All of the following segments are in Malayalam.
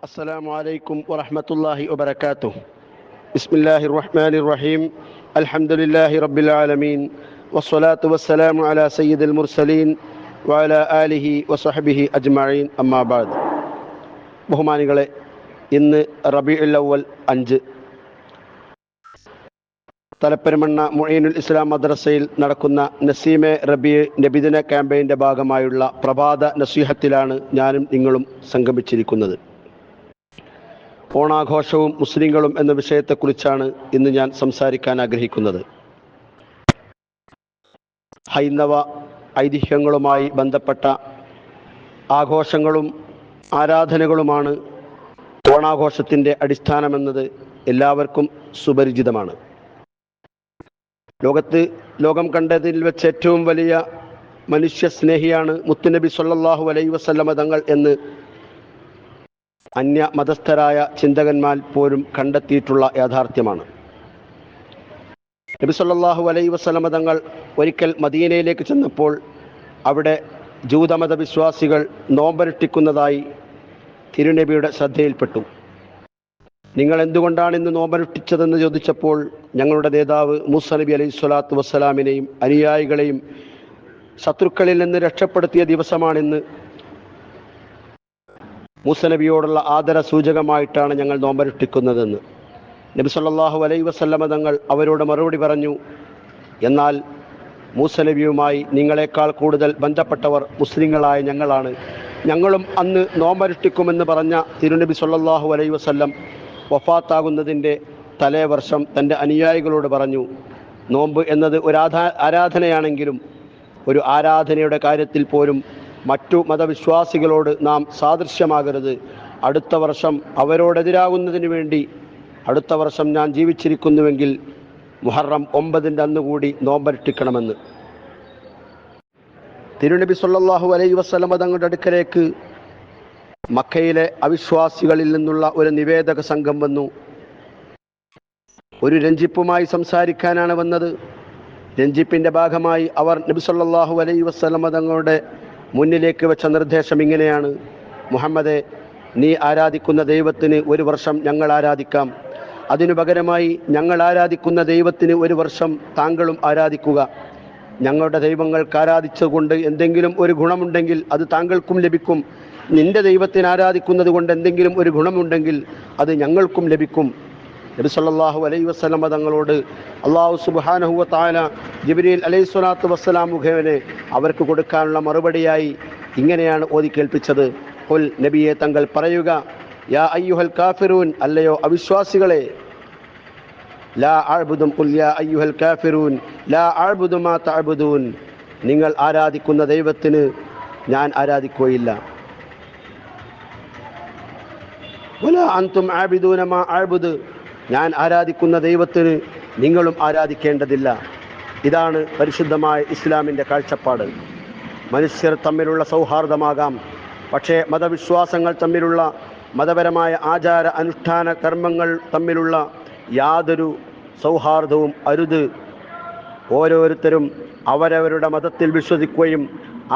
السلام عليكم ورحمة الله وبركاته. بسم الله الرحمن الرحيم. الحمد لله رب العالمين والصلاة والسلام على سيد المرسلين وعلى آله وصحبه أجمعين. أما بعد. ബഹുമാനികളെ, ഇന്ന് റബീഉൽ അവ്വൽ 5 തലപ്പെരുമണ്ണ മുഈനുൽ ഇസ്ലാം മദ്രസയിൽ നടക്കുന്ന നസീമെ റബീ നബിദിന ക്യാമ്പയിൻ്റെ ഭാഗമായുള്ള പ്രഭാത നസീഹത്തിലാണ് ഞാനും നിങ്ങളും സംഗമിച്ചിരിക്കുന്നത്. ഓണാഘോഷവും മുസ്ലിങ്ങളും എന്ന വിഷയത്തെക്കുറിച്ചാണ് ഇന്ന് ഞാൻ സംസാരിക്കാൻ ആഗ്രഹിക്കുന്നത്. ഹൈന്ദവ ഐതിഹ്യങ്ങളുമായി ബന്ധപ്പെട്ട ആഘോഷങ്ങളും ആരാധനകളുമാണ് ഓണാഘോഷത്തിൻ്റെ അടിസ്ഥാനമെന്നത് എല്ലാവർക്കും സുപരിചിതമാണ്. ലോകം കണ്ടതിൽ വെച്ച് ഏറ്റവും വലിയ മനുഷ്യസ്നേഹിയാണ് മുത്തുനബി സ്വല്ലല്ലാഹു അലൈഹി വസല്ലമ തങ്ങൾ എന്ന് അന്യ മതസ്ഥരായ ചിന്തകന്മാർ പോലും കണ്ടെത്തിയിട്ടുള്ള യാഥാർത്ഥ്യമാണ്. നബി സ്വല്ലല്ലാഹു അലൈഹി വസല്ലമ തങ്ങൾ ഒരിക്കൽ മദീനയിലേക്ക് ചെന്നപ്പോൾ അവിടെ ജൂതമത വിശ്വാസികൾ നോമ്പനുഷ്ഠിക്കുന്നതായി തിരുനബിയുടെ ശ്രദ്ധയിൽപ്പെട്ടു. നിങ്ങൾ എന്തുകൊണ്ടാണ് ഇന്ന് നോമ്പനുഷ്ഠിച്ചതെന്ന് ചോദിച്ചപ്പോൾ ഞങ്ങളുടെ നേതാവ് മൂസാ നബി അലൈഹി സ്വലാത്തു വസ്സലാമിനെയും അനുയായികളെയും ശത്രുക്കളിൽ നിന്ന് രക്ഷപ്പെടുത്തിയ ദിവസമാണിന്ന്, മൂസാ നബിയോടുള്ള ആദര സൂചകമായിട്ടാണ് ഞങ്ങൾ നോമ്പനുഷ്ഠിക്കുന്നതെന്ന് നബി സല്ലല്ലാഹു അലൈഹി വസല്ലമ തങ്ങൾ അവരോട് മറുപടി പറഞ്ഞു. എന്നാൽ മൂസാ നബിയുമായി നിങ്ങളെക്കാൾ കൂടുതൽ ബന്ധപ്പെട്ടവർ മുസ്ലിങ്ങളായ ഞങ്ങളാണ്. ഞങ്ങളും അന്ന് നോമ്പനുഷ്ഠിക്കുമെന്ന് പറഞ്ഞ തിരുനബി സല്ലല്ലാഹു അലൈഹി വസല്ലം വഫാത്താകുന്നതിൻ്റെ തലേ വർഷം തൻ്റെ അനുയായികളോട് പറഞ്ഞു, നോമ്പ് എന്നത് ഒരു ആരാധനയാണെങ്കിലും ഒരു ആരാധനയുടെ കാര്യത്തിൽ പോലും മറ്റു മതവിശ്വാസികളോട് നാം സാദൃശ്യമാകരുത്. അടുത്ത വർഷം അവരോടെതിരാകുന്നതിന് വേണ്ടി അടുത്ത വർഷം ഞാൻ ജീവിച്ചിരിക്കുന്നുവെങ്കിൽ മുഹറം 9 അന്നുകൂടി നോമ്പനുഷ്ഠിക്കണമെന്ന്. തിരുനബി സല്ലല്ലാഹു അലൈഹി വസല്ലമ തങ്ങളുടെ അടുക്കലേക്ക് മക്കയിലെ അവിശ്വാസികളിൽ നിന്നുള്ള ഒരു നിവേദക സംഘം വന്നു. ഒരു രഞ്ജിപ്പുമായി സംസാരിക്കാനാണ് വന്നത്. രഞ്ജിപ്പിൻ്റെ ഭാഗമായി അവർ നബി സല്ലല്ലാഹു അലൈഹി വസല്ലമ തങ്ങളുടെ മുന്നിലേക്ക് വെച്ച നിർദ്ദേശം ഇങ്ങനെയാണ്: മുഹമ്മദേ, നീ ആരാധിക്കുന്ന ദൈവത്തിന് ഒരു വർഷം ഞങ്ങൾ ആരാധിക്കാം. അതിനു പകരമായി ഞങ്ങൾ ആരാധിക്കുന്ന ദൈവത്തിന് ഒരു വർഷം താങ്കളും ആരാധിക്കുക. ഞങ്ങളുടെ ദൈവങ്ങൾക്ക് ആരാധിച്ചതുകൊണ്ട് എന്തെങ്കിലും ഒരു ഗുണമുണ്ടെങ്കിൽ അത് താങ്കൾക്കും ലഭിക്കും. നിന്റെ ദൈവത്തിന് ആരാധിക്കുന്നത് കൊണ്ട് എന്തെങ്കിലും ഒരു ഗുണമുണ്ടെങ്കിൽ അത് ഞങ്ങൾക്കും ലഭിക്കും. നബി സല്ലല്ലാഹു അലൈഹി വസല്ലമ തങ്ങളോട് അല്ലാഹു സുബ്ഹാനഹു വ തആല ജിബ്രീൽ അലൈഹി സ്വലാത്തു വസ്സലാം മുഖേന അവർക്ക് കൊടുക്കാനുള്ള മറുപടിയായി ഇങ്ങനെയാണ് ഓതി കേൾപ്പിച്ചത്: ഖുൽ, നബിയെ തങ്ങൾ പറയുക, യാ അയ്യുഹൽ കാഫിറൂൻ, അല്ലയോ അവിശ്വാസികളെ, ലാ അഅ്ബുദു, ഖുൽ യാ അയ്യുഹൽ കാഫിറൂൻ ലാ അഅ്ബുദു മാ തഅ്ബുദൂൻ, നിങ്ങൾ ആരാധിക്കുന്ന ദൈവത്തിന് ഞാൻ ആരാധിക്കുകയില്ല. വലാ അൻതും ആബിദൂന മാ അഅ്ബുദു, ഞാൻ ആരാധിക്കുന്ന ദൈവത്തിന് നിങ്ങളും ആരാധിക്കേണ്ടതില്ല. ഇതാണ് പരിശുദ്ധമായ ഇസ്ലാമിൻ്റെ കാഴ്ചപ്പാട്. മനുഷ്യർ തമ്മിലുള്ള സൗഹാർദ്ദമാകാം, പക്ഷേ മതവിശ്വാസങ്ങൾ തമ്മിലുള്ള, മതപരമായ ആചാര അനുഷ്ഠാന കർമ്മങ്ങൾ തമ്മിലുള്ള യാതൊരു സൗഹാർദ്ദവും അരുത്. ഓരോരുത്തരും അവരവരുടെ മതത്തിൽ വിശ്വസിക്കുകയും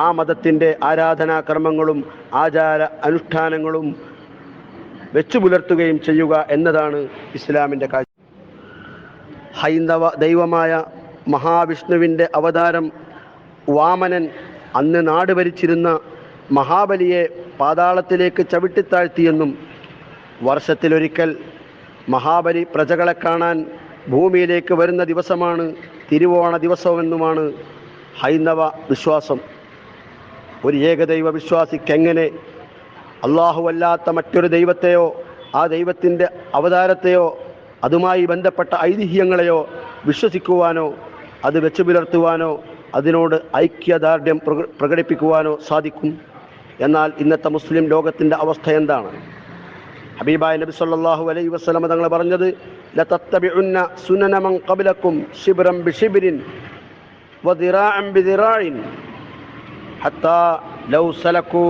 ആ മതത്തിൻ്റെ ആരാധനാ കർമ്മങ്ങളും ആചാര അനുഷ്ഠാനങ്ങളും വെച്ചു പുലർത്തുകയും ചെയ്യുക എന്നതാണ് ഇസ്ലാമിൻ്റെ കാഴ്ച. ഹൈന്ദവ ദൈവമായ മഹാവിഷ്ണുവിൻ്റെ അവതാരം വാമനൻ അന്ന് നാട് ഭരിച്ചിരുന്ന മഹാബലിയെ പാതാളത്തിലേക്ക് ചവിട്ടിത്താഴ്ത്തിയെന്നും വർഷത്തിലൊരിക്കൽ മഹാബലി പ്രജകളെ കാണാൻ ഭൂമിയിലേക്ക് വരുന്ന ദിവസമാണ് തിരുവോണ ദിവസമെന്നുമാണ് ഹൈന്ദവ വിശ്വാസം. ഒരു ഏകദൈവ വിശ്വാസിക്കെങ്ങനെ അല്ലാഹുവല്ലാത്ത മറ്റൊരു ദൈവത്തെയോ ആ ദൈവത്തിൻ്റെ അവതാരത്തെയോ അതുമായി ബന്ധപ്പെട്ട ഐതിഹ്യങ്ങളെയോ വിശ്വസിക്കുവാനോ അത് വെച്ചു പുലർത്തുവാനോ അതിനോട് ഐക്യദാർഢ്യം പ്രകടിപ്പിക്കുവാനോ സാധിക്കും? എന്നാൽ ഇന്നത്തെ മുസ്ലിം ലോകത്തിൻ്റെ അവസ്ഥ എന്താണ്? ഹബീബായ നബി സല്ലല്ലാഹു അലൈഹി വസല്ലമ തങ്ങൾ പറഞ്ഞത്, ലതത്തബിഉന്ന സുനന മൻ ഖബ്ലകും ശിബ്റൻ ബിശിബ്രിൻ വദിറാഅൻ ബിദിറാഇൻ ഹത്താ ലൗ സലകൂ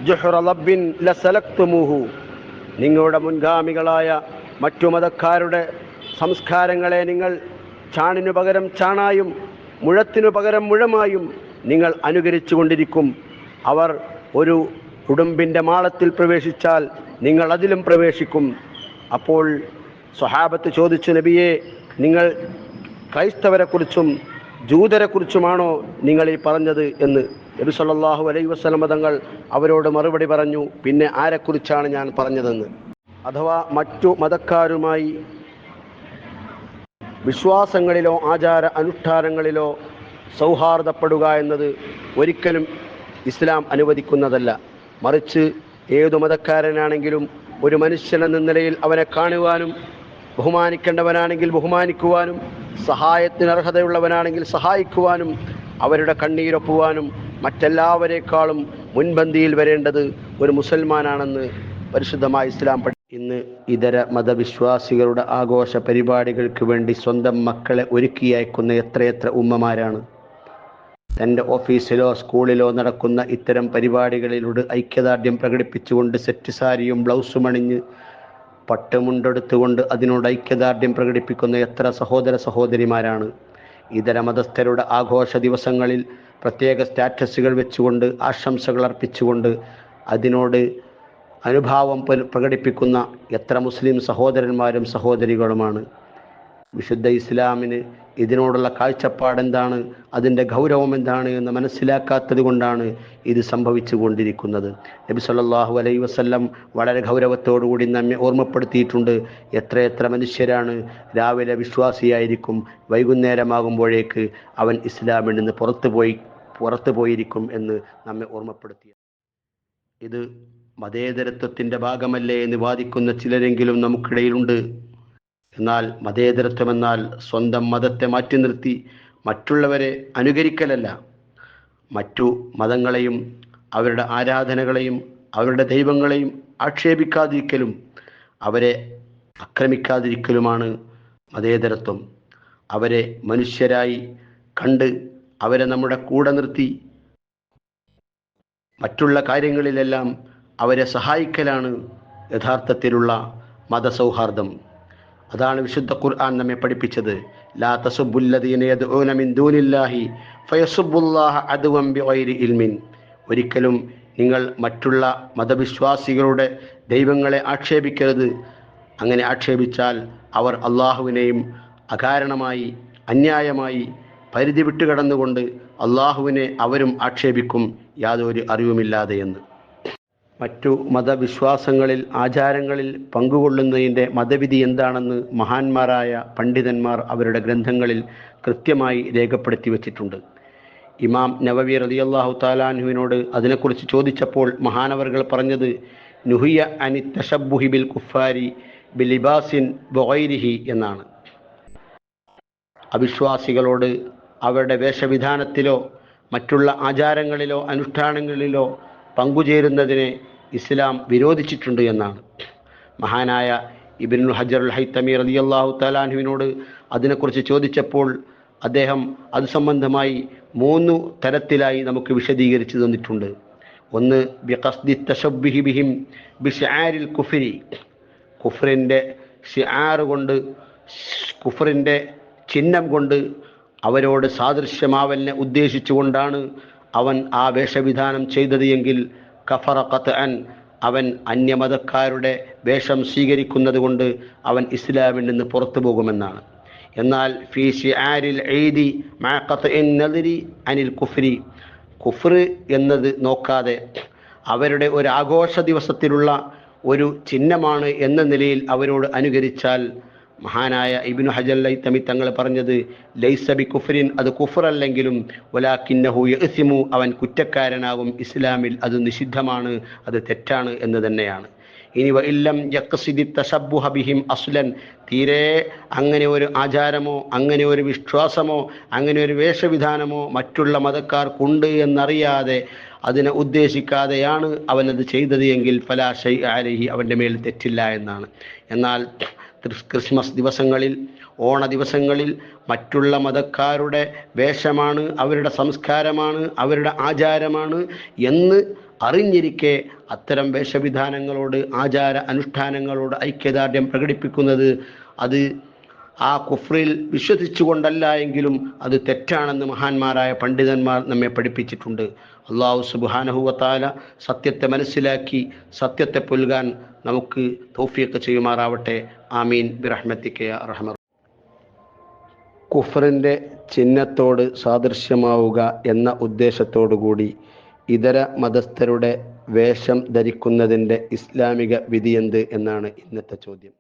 ജുഹ്റ ലബ്ബിൻ ലസലക്തുമൂഹു. നിങ്ങളുടെ മുൻഗാമികളായ മറ്റു മതക്കാരുടെ സംസ്കാരങ്ങളെ നിങ്ങൾ ചാണിനു പകരം ചാണായും മുഴത്തിനു പകരം മുഴമായും നിങ്ങൾ അനുകരിച്ചു കൊണ്ടിരിക്കും. അവർ ഒരു ഉടുമ്പിൻ്റെ മാളത്തിൽ പ്രവേശിച്ചാൽ നിങ്ങൾ അതിലും പ്രവേശിക്കും. അപ്പോൾ സ്വഹാബത്ത് ചോദിച്ചു, നബിയെ, നിങ്ങൾ ക്രൈസ്തവരെക്കുറിച്ചും ജൂതരെക്കുറിച്ചുമാണോ നിങ്ങൾ ഈ പറഞ്ഞത് എന്ന്. നബി സല്ലല്ലാഹു അലൈഹി വസല്ലം തങ്ങൾ അവരോട് മറുപടി പറഞ്ഞു, പിന്നെ ആരെക്കുറിച്ചാണ് ഞാൻ പറഞ്ഞതെന്ന്. അഥവാ മറ്റു മതക്കാരുമായി വിശ്വാസങ്ങളിലോ ആചാര അനുഷ്ഠാനങ്ങളിലോ സൗഹാർദ്ദപ്പെടുക എന്നത് ഒരിക്കലും ഇസ്ലാം അനുവദിക്കുന്നതല്ല. മറിച്ച് ഏതു മതക്കാരനാണെങ്കിലും ഒരു മനുഷ്യനെന്ന നിലയിൽ അവനെ കാണുവാനും, ബഹുമാനിക്കേണ്ടവനാണെങ്കിൽ ബഹുമാനിക്കുവാനും, സഹായത്തിന് അർഹതയുള്ളവനാണെങ്കിൽ സഹായിക്കുവാനും, അവരുടെ കണ്ണീരൊപ്പുവാനും മറ്റെല്ലാവരേക്കാളും മുൻപന്തിയിൽ വരേണ്ടത് ഒരു മുസൽമാനാണെന്ന് പരിശുദ്ധമായ ഇസ്ലാം ഇന്ന് ഇതര മതവിശ്വാസികളുടെ ആഘോഷ പരിപാടികൾക്ക് വേണ്ടി സ്വന്തം മക്കളെ ഒരുക്കിയയക്കുന്ന എത്രയെത്ര ഉമ്മമാരാണ്. തൻ്റെ ഓഫീസിലോ സ്കൂളിലോ നടക്കുന്ന ഇത്തരം പരിപാടികളിലൂടെ ഐക്യദാർഢ്യം പ്രകടിപ്പിച്ചുകൊണ്ട് സെറ്റ് സാരിയും ബ്ലൗസും അണിഞ്ഞ് പട്ടുമുണ്ടെടുത്തുകൊണ്ട് അതിനോട് ഐക്യദാർഢ്യം പ്രകടിപ്പിക്കുന്ന എത്ര സഹോദര സഹോദരിമാരാണ്. ഇതര മതസ്ഥരുടെ ആഘോഷ ദിവസങ്ങളിൽ പ്രത്യേക സ്റ്റാറ്റസുകൾ വെച്ചുകൊണ്ട് ആശംസകൾ അർപ്പിച്ചുകൊണ്ട് അതിനോട് അനുഭാവം പ്രകടിപ്പിക്കുന്ന എത്ര മുസ്ലിം സഹോദരന്മാരും സഹോദരികളുമാണ്. വിശുദ്ധ ഇസ്ലാമിന് ഇതിനോടുള്ള കാഴ്ചപ്പാടെന്താണ്, അതിൻ്റെ ഗൗരവം എന്താണ് എന്ന് മനസ്സിലാക്കാത്തത് കൊണ്ടാണ് ഇത് സംഭവിച്ചു കൊണ്ടിരിക്കുന്നത്. നബി സല്ലല്ലാഹു അലൈഹി വസല്ലം വളരെ ഗൗരവത്തോടുകൂടി നമ്മെ ഓർമ്മപ്പെടുത്തിയിട്ടുണ്ട്. എത്രയെത്ര മനുഷ്യരാണ് രാവിലെ വിശ്വാസിയായിരിക്കും, വൈകുന്നേരമാകുമ്പോഴേക്ക് അവൻ ഇസ്ലാമിൽ നിന്ന് പുറത്തു പോയിരിക്കും എന്ന് നമ്മെ ഓർമ്മപ്പെടുത്തി. ഇത് മതേതരത്വത്തിൻ്റെ ഭാഗമല്ലേ എന്ന് വാദിക്കുന്ന ചിലരെങ്കിലും നമുക്കിടയിലുണ്ട്. എന്നാൽ മതേതരത്വമെന്നാൽ സ്വന്തം മതത്തെ മാറ്റി നിർത്തി മറ്റുള്ളവരെ അനുകരിക്കലല്ല, മറ്റു മതങ്ങളെയും അവരുടെ ആരാധനകളെയും അവരുടെ ദൈവങ്ങളെയും ആക്ഷേപിക്കാതിരിക്കലും അവരെ ആക്രമിക്കാതിരിക്കലുമാണ് മതേതരത്വം. അവരെ മനുഷ്യരായി കണ്ട് അവരെ നമ്മുടെ കൂടെ നിർത്തി മറ്റുള്ള കാര്യങ്ങളിലെല്ലാം അവരെ സഹായിക്കലാണ് യഥാർത്ഥത്തിലുള്ള മതസൗഹാർദ്ദം. അതാണ് വിശുദ്ധ ഖുർആൻ നമ്മെ പഠിപ്പിച്ചത്. ലാ തസുബ്ബുല്ലദീന യദ്ഊന മിൻ ദൂനില്ലാഹി ഫയസുബ്ബുല്ലാഹ അദ്വൻ ബിഗൈരി ഇൽമിൻ. ഒരിക്കലും നിങ്ങൾ മറ്റുള്ള മതവിശ്വാസികളുടെ ദൈവങ്ങളെ ആക്ഷേപിക്കരുത്. അങ്ങനെ ആക്ഷേപിച്ചാൽ അവർ അള്ളാഹുവിനെയും അകാരണമായി അന്യായമായി പരിധി വിട്ടുകടന്നുകൊണ്ട് അള്ളാഹുവിനെ അവരും ആക്ഷേപിക്കും യാതൊരു അറിവുമില്ലാതെ എന്ന്. മറ്റു മതവിശ്വാസങ്ങളിൽ ആചാരങ്ങളിൽ പങ്കുകൊള്ളുന്നതിൻ്റെ മതവിധി എന്താണെന്ന് മഹാന്മാരായ പണ്ഡിതന്മാർ അവരുടെ ഗ്രന്ഥങ്ങളിൽ കൃത്യമായി രേഖപ്പെടുത്തി വച്ചിട്ടുണ്ട്. ഇമാം നവവി റളിയല്ലാഹു തആല അൻഹുവിനോട് അതിനെക്കുറിച്ച് ചോദിച്ചപ്പോൾ മഹാനവറുകൾ പറഞ്ഞത് നുഹിയ അനി തശബ്ബുഹി ബിൽ കുഫാരി ബിലിബാസിൻ ബഗൈരിഹി എന്നാണ്. അവിശ്വാസികളോട് അവരുടെ വേഷവിധാനത്തിലോ മറ്റുള്ള ആചാരങ്ങളിലോ അനുഷ്ഠാനങ്ങളിലോ പങ്കുചേരുന്നതിനെ ഇസ്ലാം വിരോധിച്ചിട്ടുണ്ട് എന്നാണ്. മഹാനായ ഇബ്നുൽ ഹജറുൽ ഹൈതമി റളിയല്ലാഹു തആല അൻഹുവിനോട് അതിനെക്കുറിച്ച് ചോദിച്ചപ്പോൾ അദ്ദേഹം അത് സംബന്ധമായി 3 തരത്തിലായി നമുക്ക് വിശദീകരിച്ചു തന്നിട്ടുണ്ട്. ഒന്ന്, ബിഖസ്ദി തശബ്ബുഹി ബിഹിം ബിശിആരിൽ കുഫ്രി, കുഫ്രിൻ്റെ ശിആർ കൊണ്ട്, കുഫ്രിൻ്റെ ചിഹ്നം കൊണ്ട് അവരോട് സാദൃശ്യമാവലിനെ ഉദ്ദേശിച്ചുകൊണ്ടാണ് അവൻ ആ വേഷവിധാനം ചെയ്തത് എങ്കിൽ കഫറ ഖത്അൻ, അവൻ അന്യമതക്കാരുടെ വേഷം സ്വീകരിക്കുന്നത് കൊണ്ട് അവൻ ഇസ്ലാമിൽ നിന്ന് പുറത്തു പോകുമെന്നാണ്. എന്നാൽ ഫീ ശിആരിൽ ഈദി മഅ ഖത്ഇൻ നദരി അനിൽ കുഫ്രി, കുഫ്ർ എന്നത് നോക്കാതെ അവരുടെ ഒരു ആഘോഷ ദിവസത്തിലുള്ള ഒരു ചിഹ്നമാണ് എന്ന നിലയിൽ അവരോട് അനുകരിച്ചാൽ മഹാനായ ഇബ്നു ഹജർ ഹൈതമി തങ്ങൾ പറഞ്ഞത് ലൈസ ബി കുഫ്രിൻ, അത് കുഫ്റല്ലെങ്കിലും വലാകിന്നഹു യഅ്സിമു, അവൻ കുറ്റക്കാരനാകും, ഇസ്ലാമിൽ അത് നിഷിദ്ധമാണ്, അത് തെറ്റാണ് എന്ന് തന്നെയാണ്. ഇനി വഇല്ലം യഖ്സിദി തശബ്ബുഹ ബിഹിം അസ്ലൻ, തീരെ അങ്ങനെ ഒരു ആചാരമോ അങ്ങനെ ഒരു വിശ്വാസമോ അങ്ങനെ ഒരു വേഷവിധാനമോ മറ്റുള്ള മതക്കാർക്കുണ്ട് എന്നറിയാതെ അതിനെ ഉദ്ദേശിക്കാതെയാണ് അവനത് ചെയ്തത് എങ്കിൽ ഫലാ ശൈഅ അലൈഹി, അവൻ്റെ മേൽ തെറ്റില്ല എന്നാണ്. എന്നാൽ ക്രിസ്മസ് ദിവസങ്ങളിൽ, ഓണ ദിവസങ്ങളിൽ മറ്റുള്ള മതക്കാരുടെ വേഷമാണ്, അവരുടെ സംസ്കാരമാണ്, അവരുടെ ആചാരമാണ് എന്ന് അറിഞ്ഞിരിക്കെ അത്തരം വേഷവിധാനങ്ങളോട് ആചാര അനുഷ്ഠാനങ്ങളോട് ഐക്യദാർഢ്യം പ്രകടിപ്പിക്കുന്നത് അത് ആ കുഫ്രിൽ വിശ്വസിച്ചുകൊണ്ടല്ല എങ്കിലും അത് തെറ്റാണെന്ന് മഹാന്മാരായ പണ്ഡിതന്മാർ നമ്മെ പഠിപ്പിച്ചിട്ടുണ്ട്. അള്ളാഹു സുബ്ഹാനഹു വ തആല സത്യത്തെ മനസ്സിലാക്കി സത്യത്തെ പുൽകാൻ നമുക്ക് തൗഫീഖ് ചെയ്യുമാറാവട്ടെ. ആമീൻ ബിറഹ്മതിക യാ അർഹമർ. കുഫറിൻ്റെ ചിഹ്നത്തോട് സാദൃശ്യമാവുക എന്ന ഉദ്ദേശത്തോടു കൂടി ഇതര മതസ്ഥരുടെ വേഷം ധരിക്കുന്നതിൻ്റെ ഇസ്ലാമിക വിധിയെന്ത് എന്നാണ് ഇന്നത്തെ ചോദ്യം.